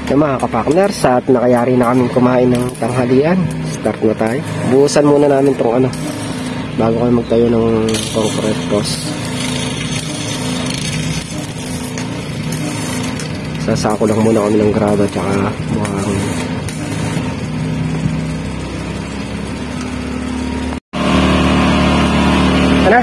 Yung mga kapakners, at nakayari na kaming kumain ng tanghalian. Start na tayo. Buhusan muna namin itong bago kami magtayo ng concrete post. Sasako lang muna kami ng graba at saka buhangin. Ano?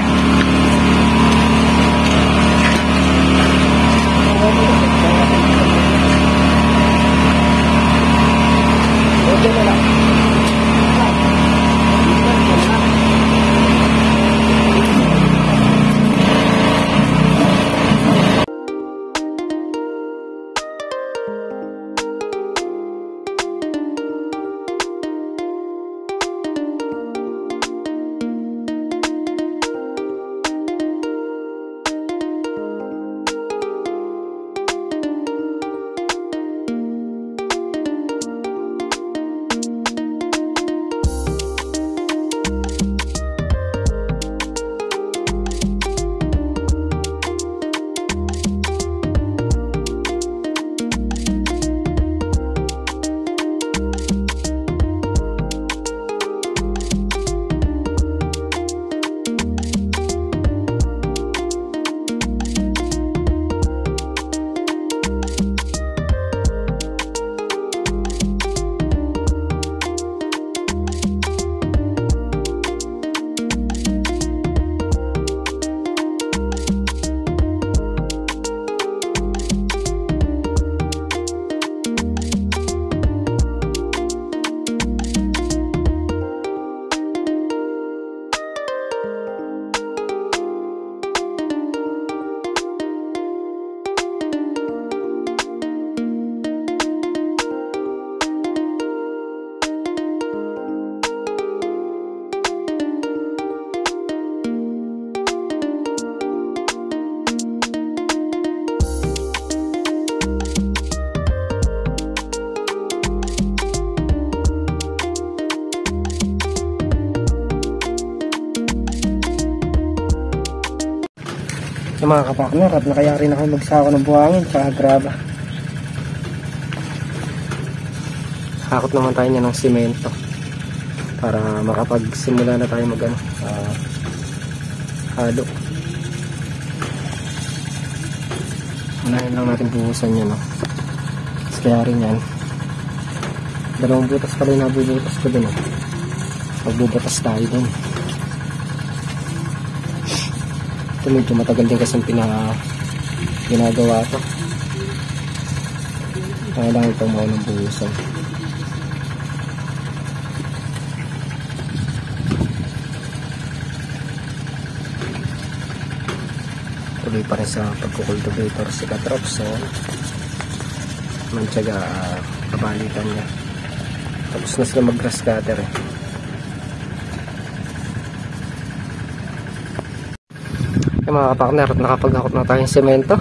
Yung mga kapakner, at nakayari na kami magsako ng buhangin tsaka graba. Hakot naman tayo niya ng simento para makapagsimula na tayo halo. Unahin lang natin buhusan yan, no? Tapos kaya rin yan, 2 butas pala yung nabubutas ko dun, magbubutas tayo dun. Ito medyo matagal din kasi ginagawa ito. Kailangan itong mga ng buhusan. Tuloy pa rin sa pagkukultivator si Katrops. Mantsaga kabalitan niya. Tapos na sila mag grass cutter mga kapakner, at nakapaghakot na tayong semento.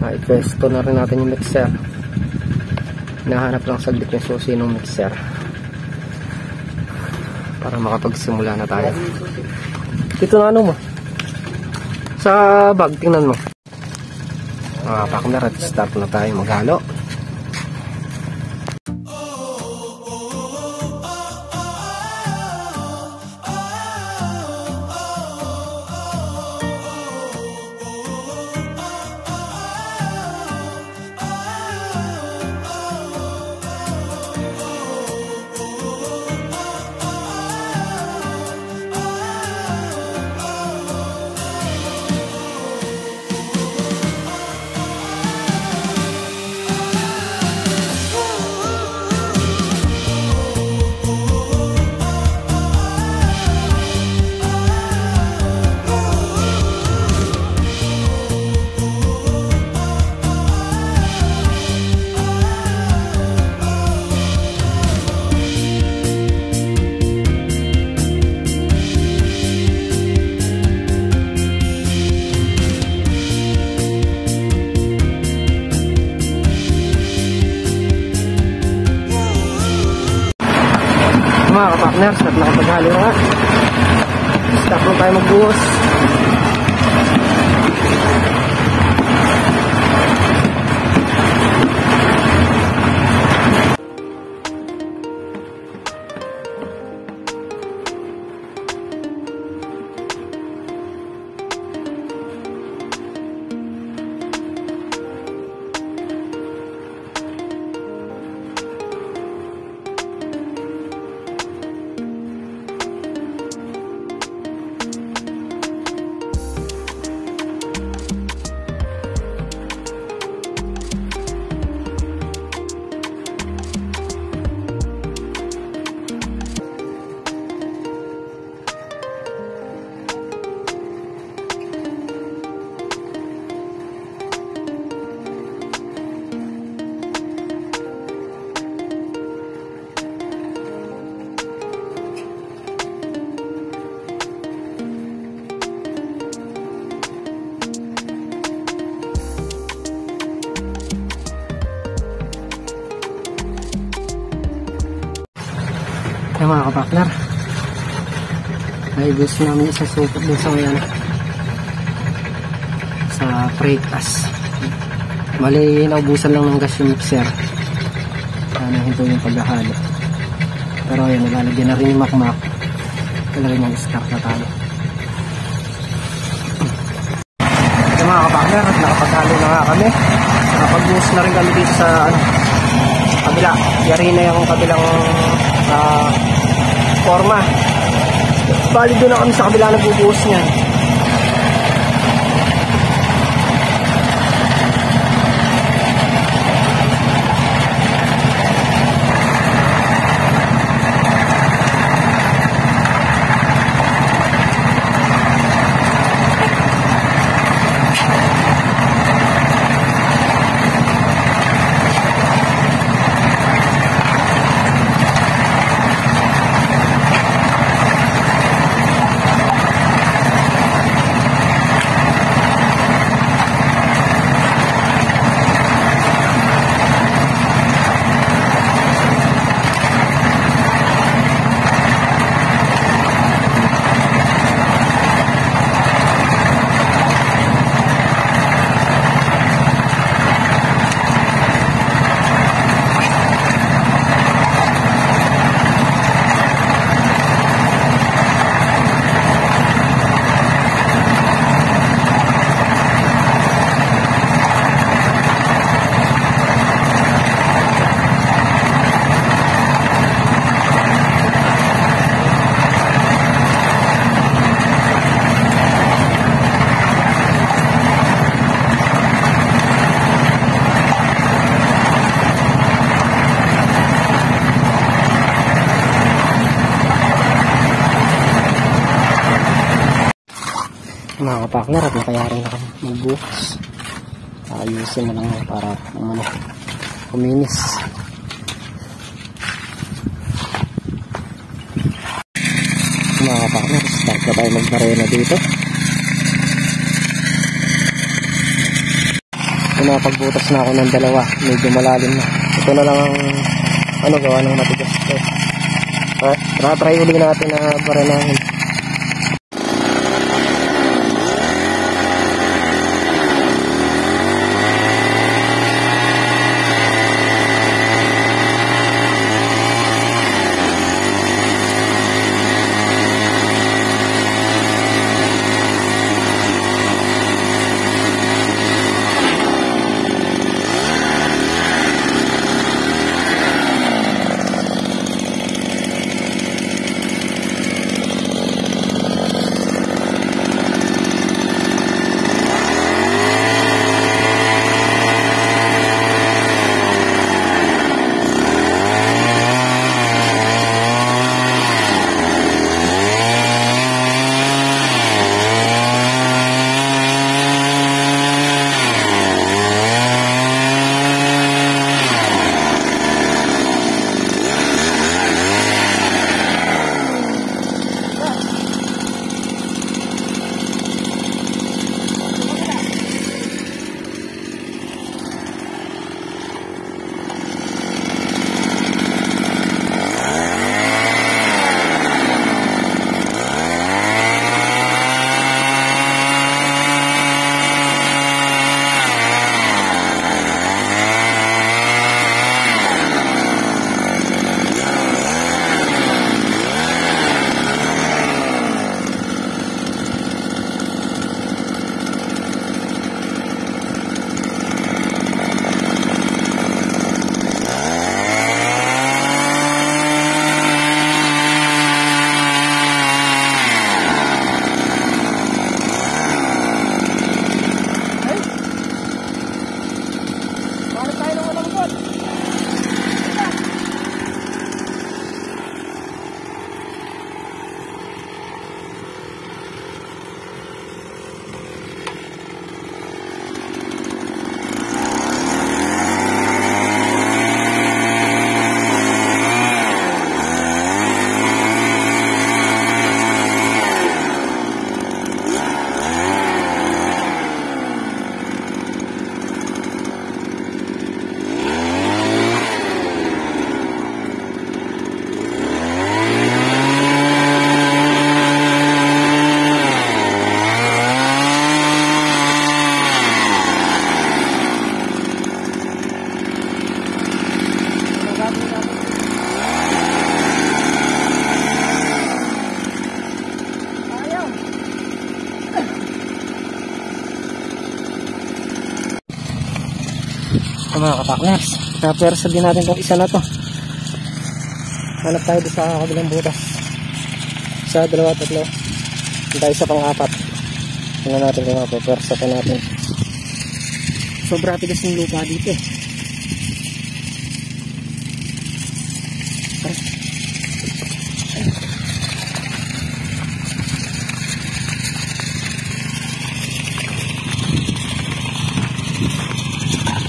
Ipwesto na rin natin yung mixer. Hinahanap lang saglit yung susi ng mixer para makapagsimula na tayo. Dito na mo sa bag, tingnan mo mga kapakner, at start na tayo maghalo. mga kapakners, at nakapaghalo nga. Stop lang tayo magbuhos. Kaya mga kapakner, naibus namin isa supot dun sa ngayon sa Freitas. Mali, naubusan lang ng gas yung mixer. Sana hinto yung paghahalo. Pero ayun, nalalagyan na rin yung makmak. Talagyan yung start na talo. Kaya mga kapakner, nakapaghalo na nga kami. Nakapag-boost na rin kami dito sa kabila. Yari na yung kabilang forma. Bali doon na kami sa kabila nag-boost niyan. Mga kapakner, at nakayarin na kami magbukas. Ayusin na lang para kuminis. Mga kapakner, start na tayo magbarena dito. Pagbutas na ako ng dalawa, medyo malalim na. Ito na lang ang gawa ng matigas ito. Try ulit natin na barenahin. So mga kapakners, napersa din natin itong isa na to. Hanap tayo doon sa kabilang butas. Isa, dalawa, tatlo. Tayo sa pang-apat. Tingnan natin kung mapapersa pa natin. Sobra tigas yung lupa dito eh.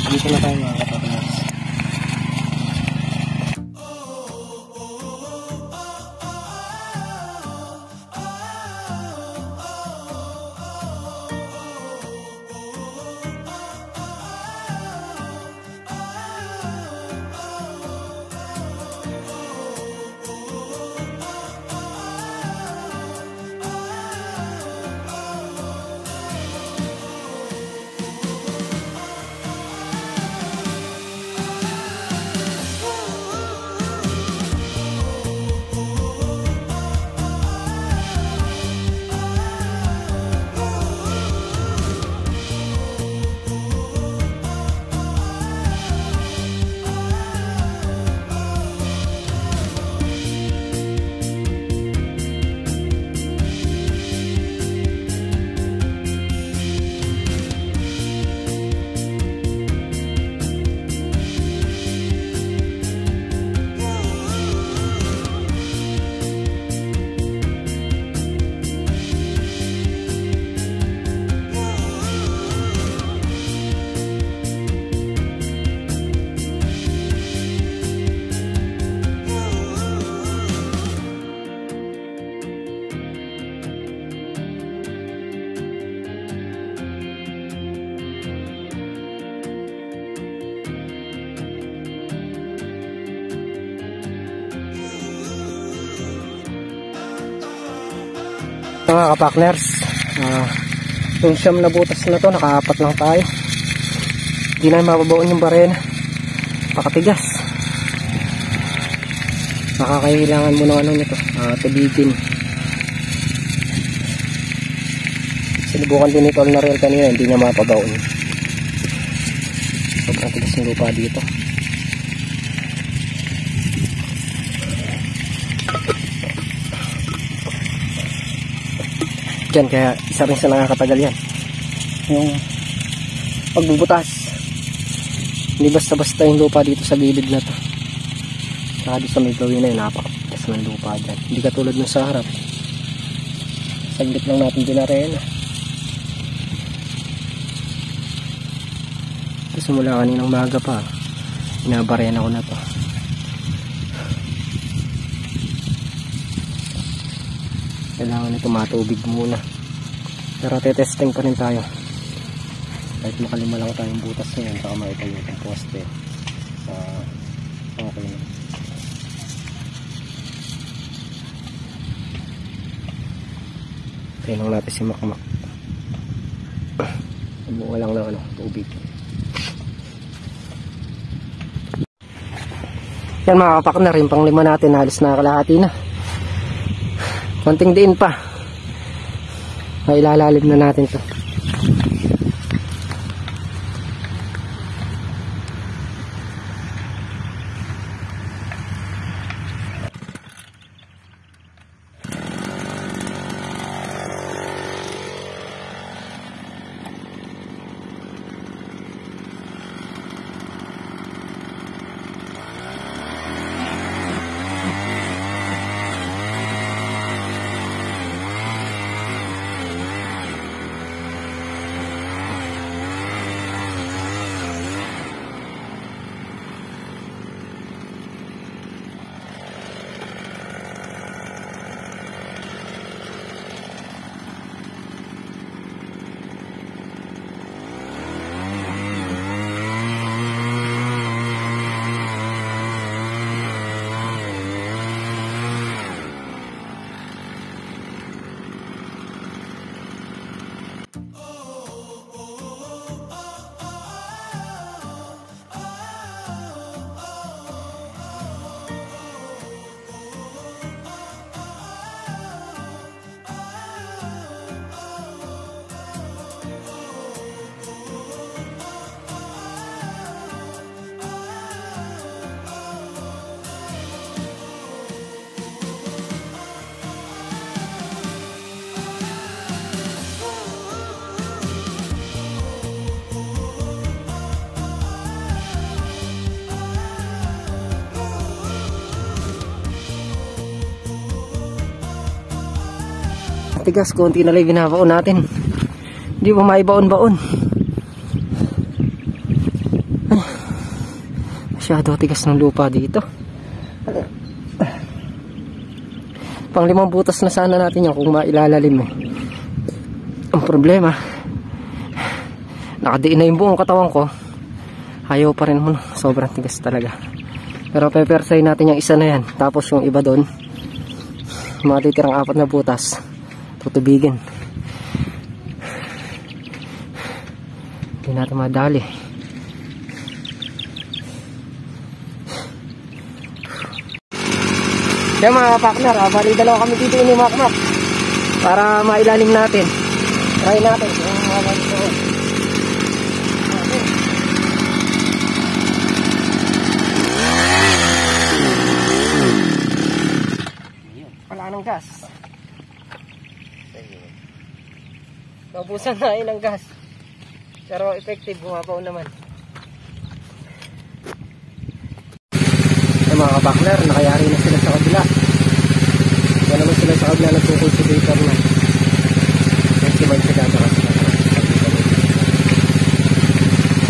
Dito na tayo mga kapakners. Mga kapakners, yung siyam na butas na to, nakaapat lang tayo. Hindi na mapabaon yung barena, pakatigas. Nakakailangan mo ng ano nito, tubigin. Sinubukan din ito na real kanina, hindi niya mapabaon. Sobrang tigas yung lupa dito. Yan, kaya isa rin sa nakakatagal yan yung pagbubutas. Hindi basta-basta yung lupa dito sa gilid na to. Saka doon sa may gawin na yun, napakatigas ng lupa dyan. Hindi katulad ng sa harap, saglit lang natin dinarena. Ito simula kaninang maga pa, inabarena ko na to. Kailangan ito matubig muna, pero tetesting pa rin tayo kahit makalima lang tayong butas na yan, saka maitayo yung poste. Okay na. Tingnan natin si Makmak. Buka lang ng tubig. Yan mga kapakner, yung pang lima natin halos nakakalahati na. Konting diin pa, ay ilalalim na natin to. tigas. Konti na lang binabaon natin. Hindi mo maibaon-baon. Masyado tigas ng lupa dito. Pang 5 butas na sana natin yan kung mailalalim eh. Ang problema, nakadiin na yung buong katawan ko. Ayaw pa rin mo. Sobrang tigas talaga. Pero pepersay natin yung isa na yan. Tapos yung iba doon, mga titirang 4 na butas, tutubigin. Hindi natin madali. Kaya mga partner, bali dalawa kami dito ni Makmak para mailalim natin. Try natin kung mabalito. Wala nang gas. Naubusan na ng gas. Pero effective, bumabaw naman. Mga kabakler, nakayari na sila sa kabila. Kaya naman sila sa kabila nagkukultivator na. Maximum sila para sila.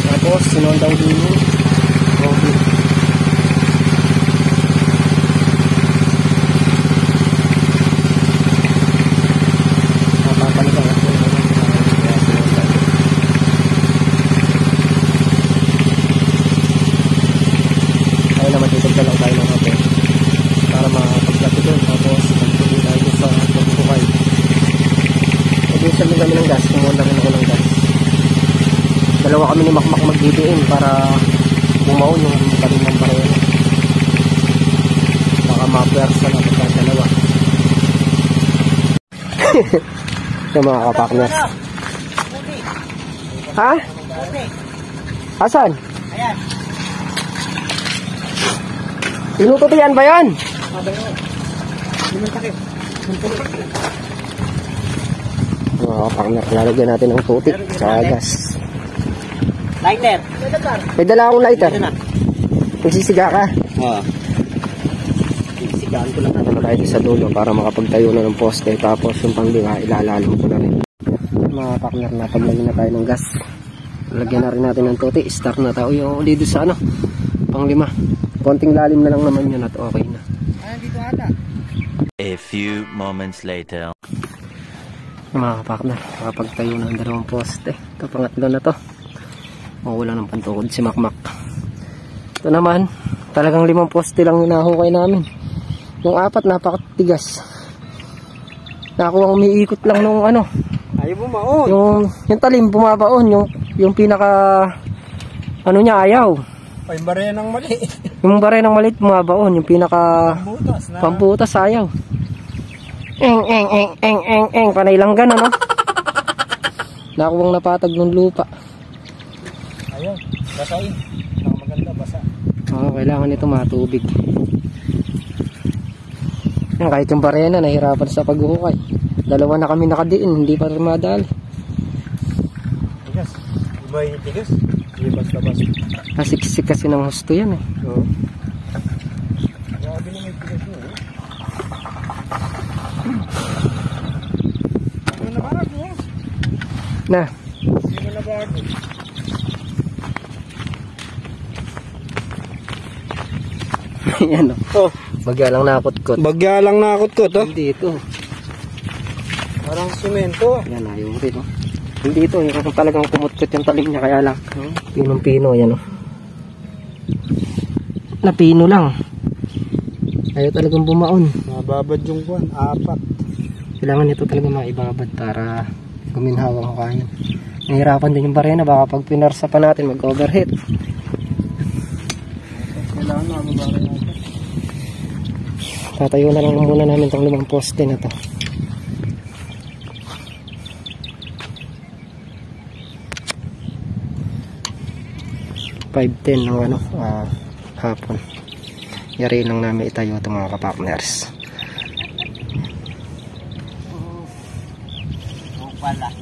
Tapos sinondang dino. Okay. Napapalitan ako. Ay naman dito lang tayo ng kape para makapagkape doon. Tapos magpunin tayo sa pagkukay. Mag-uusal din kami ng gas. Kumuna rin ako ng gas. Dalawa kami ni Makmak mag-DDM para bumaon yung kanin ng barena. Baka ma-persa na pagkadalawa. Ito mga kapakners. Ha? Asan? Ayan. Tinututian ba yan? Mga partner, lalagyan natin ng tutik sa gas. Lighter. May dala akong lighter. Magsisiga ka? Oo. Sisigaan ko lang. Ano tayo sa dulo para makapagtayo na ng poste. Tapos yung panglinga ilalalim ko na rin. Mga partner, napaglagyan na tayo ng gas. Lagyan na rin natin ng tutik. Start na tayo yung uli doon sa ano, pang 5. Konting lalim na lang naman yun at okay na. Dito ata. A few moments later. Mga kapakner, nakapagtayo ng 2 poste. Ito pangatlo na to. Mawala ng pantukod si Makmak. Ito naman, talagang 5 poste lang yung nahukay namin. Yung 4 napakatigas. Nakuha umiikot lang nung ano. Ayaw mo maon. Yung talim bumabaon. Yung pinaka ano niya ayaw. Ay, barenang mali. Yung barenang maliit bumabaon. Yung pinaka Pambutas na. pambutas ayaw. Eng. Panay lang gano'n, no? Nakuwang napatag ng lupa. Ayun, basain. Ang maganda, basa. Oo, kailangan ito matubig. Yan, kahit yung barena, nahirapan sa paghuhukay. 2 na kami nakadiin, hindi pa rin madali. Tigas. Iba yung tigas. Hindi basta-basta. Nasiksik kasi ng husto yan eh. Oo. Grabe na may tigas mo eh. Ano na bago eh? Na. Ano na bago? Yan o. Oh. Bagya lang nakot-kot. Bagya lang nakot-kot oh. Dito. Parang simento. Yan, ayaw rin o. Hindi ito, yung talagang kumut-kot yung talim niya, kaya lang pinong-pino, yan o. Napino lang. Ayaw talagang bumaon. Mababad yung kuwan, 4. Kailangan ito talaga maibabad para guminhawa ang kanin. Nahirapan din yung barena, baka pag pinarsa pa natin mag-overheat. Kailangan na mababa natin. Tatayo na lang muna namin itong 5 poste na to. $5.10 ng ano, hapon. Yari lang namin itayo ito mga kapartners. Oo pala.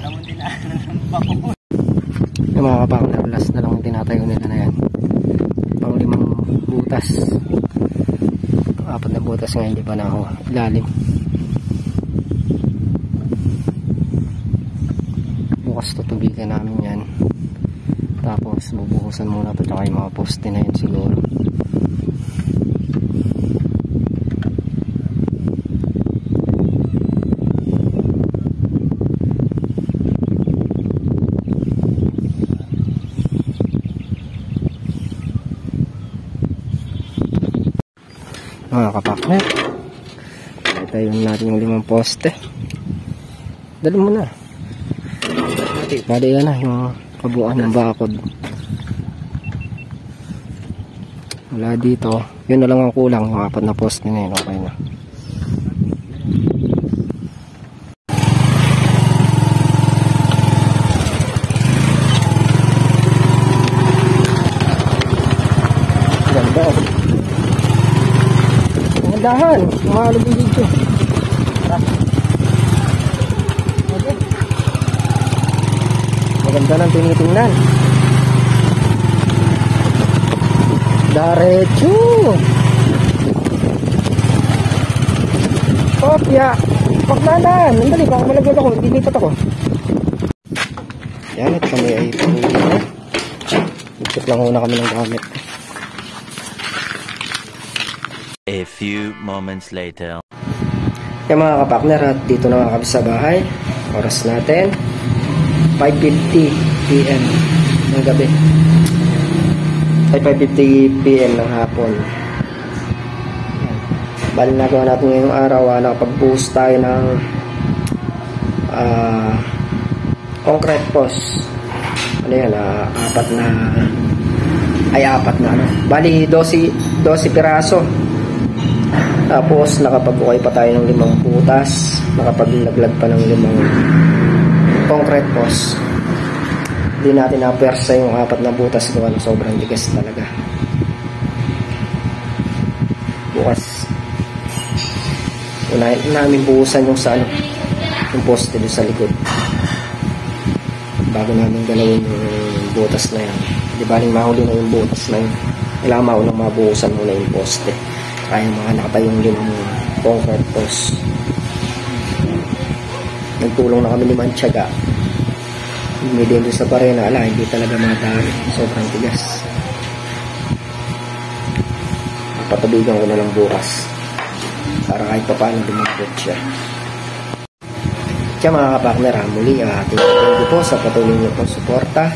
Alam mo din ng bako. Yung mga kapartner, last na lang yung tinatayo nila na yan. Pang 5 butas. 4 na butas nga hindi pa na ako ilalim. balikan namin yan. Tapos bubuhusan muna ito, tsaka yung mga poste na yun siguro. Mga kapakner, tayo natin yung 5 poste. Dali mo na. Bali yan na yung kabuuan ng bakod. Wala dito, yun na lang ang kulang, yung 4 na poste na yun. Okay na. Ganda. Dahan, mahalog yung video. Okay. Maganda lang tinitingnan. Diretso. Kopya. Paglalan. Nandali, baka malaglag ako. Dilipat ako. Yan, ito kami ay panguli na. Ikot lang muna kami ng gamit. A few moments later. Yung mga kapakner, at dito na kami sa bahay. Oras natin 5:50 PM ng gabi. Ay 5:50 PM ng hapon. Bali nagawa natin ngayong araw, nakapag-boost tayo ng concrete post. Ano yan, apat na ano. Bali 12 piraso. Tapos nakapag-ukay pa tayo ng 5 butas, nakapaglaglag pa ng 5 concrete post. Hindi natin na-persa yung 4 na butas gawa ng sobrang tigas talaga. Bukas unahin namin buhusan yung sa yung poste doon sa likod bago namin galawin yung butas na yan. Di ba rin mahuli na yung butas na yun, kailangan maunang mabuhusan muna yung poste. Kaya mga nakatayong 5 concrete post. Nagtulong na kami 5 tiyaga. Medium doon sa parena, hindi talaga matari, sobrang tigas. Patabigan ko na lang bukas para kahit pa paano lumabot siya. Kaya mga kapakner, muli thank you po sa patuloy niyo pong suporta.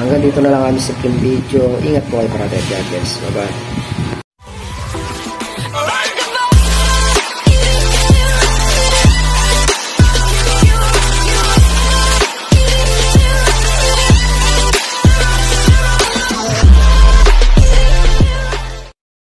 Hanggang dito na lang kami sa video. Ingat po kayo, brother. God bless. Bye bye.